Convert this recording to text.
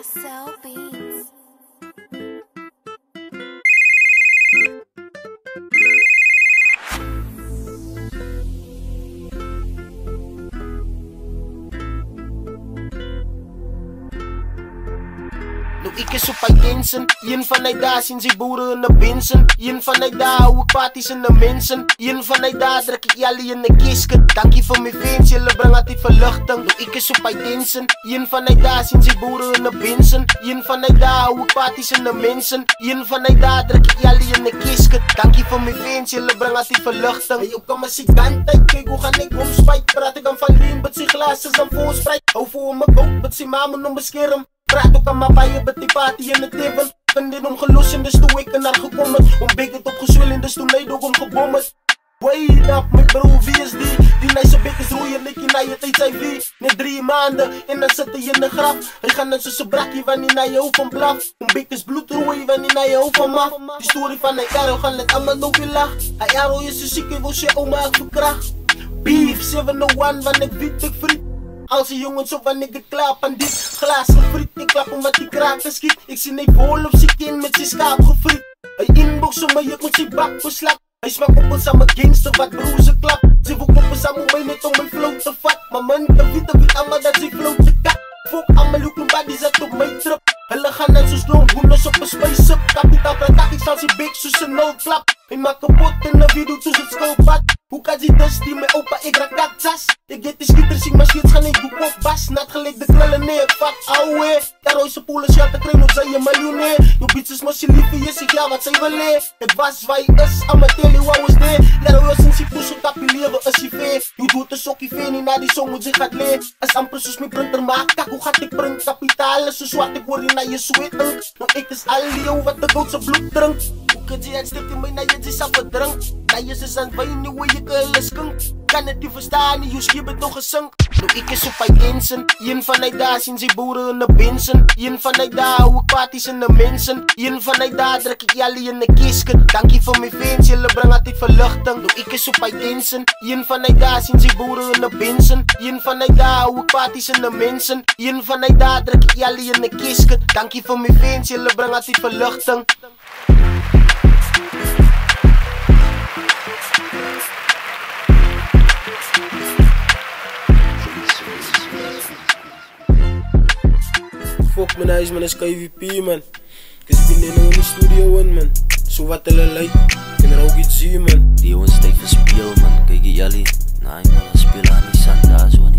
Marcel Beats. Nou ik is op Pijdensen, een van die daar zien ze boeren in de binsen. Een van die daar hou ik parties in de mensen. Een van die daar druk ik jullie in de kisket. Dankie voor mijn fans, jullie brengen altijd verluchting. Nou ik is op Pijdensen, een van die daar zien ze boeren in de binsen. Een van die daar hou ik parties in de mensen. Een van die daar druk ik jullie in de kisket. Dankie voor mijn fans, jullie brengen altijd verluchting. Hey, ook kan mijn zigante, kijk hoe ga ik omspijt. Praat ik aan van lean, bet zich glazen aan voorspreid. Hou voor me koop, bet zich mamen om bescherm. Praat ook aan mijn bijen, bet die party in het even. Vind dit omgelost en dus toen ik er naar gekomen. Om big het opgezwil en dus toen nee ook omgebommerd. Wait up, mijn bro, wie is die? Die nice bek is roeien, ik in je HIV. Net 3 maanden en dan zit hij in de graf. Hij gaat net zo'n brakje wanneer naar je hoofd van blaf. Om bek is bloed roeien wanneer naar je hoofd van maf. Die story van een Arrow gaan net allemaal op je lach. Hij Arrow is zo ziek en wil je oma ik verkracht. Beef 701 wanneer ik wiet ik friet. Als die jongens op wanneer ik klaap aan dit glaas gefriet. Ik klap hem wat die kraken schiet. Ik zie niet vol op zijn kin met zijn schaap gefriet. Hij inbox om mij, ik moet zijn bak beslap. Hij smaakt op een samen gangster wat broeze klap. Ze voelt op een samen mij net om mijn flow te vat. Maar man, de witte allemaal dat ze flow te kat. Fok aan mijn look en die zet op mijn trap. Hulle gaan net zo sloom, hoenders op een space up. Kapitaal praat ik zal zijn big zoals een noodklap. Hij maakt kapot in de video toen ze het schoolpad. Hoe kan die dus die mijn opa, ik raak dat zas. Ik get die schieters, ik maar schiets gaan ik doe op bas. Net gelijk de krullen neer, fuck ouwe. Daar rooise poelen, schat, ik kreeg op zijn je miljonair. Je bitch is mos je liefje, je zegt ja wat zij wil leer. Het was waar je is, aan mijn tele, wou is there. Lero je sinds je poes, op je leven is je fair. Je doet een sokkie veer, niet naar die song moet je gaat leer. Als amper zoals mijn printer maakt, kak hoe gaat ik print. Kapitaal is zo zwart, ik word je naar je zweeten. Nou ik is al die wat de goud zijn bloed drinkt. Hoe kan je het stipt in mij naar je zelf verdrinkt. Nou je is aan wijn, hoe je keulen skunk. Kan het niet verstaan, je schip het nog gezunk. Nou ik is op Pijdensen, een van die daar zien ze boeren in de binsen. Een van die daar hou ik parties in de mensen. Een van die daar druk ik jullie in de kisket. Dankie voor mijn fans, jullie brengen altijd verluchting. Nou ik is op Pijdensen, een van die daar zien ze boeren in de binsen. Een van die daar hou ik parties in de mensen. Een van die daar druk ik jullie in de kisket. Dankie voor mijn fans, jullie brengen altijd verluchting. Fuck mijn huis man, is KVP man. Dus ik ben in de studio in man. Zo wat hulle lijkt, en er ook iets zien man. Die jongens tijd van speel man, kijk je jullie. Nee man, speel aan die zand daar zo.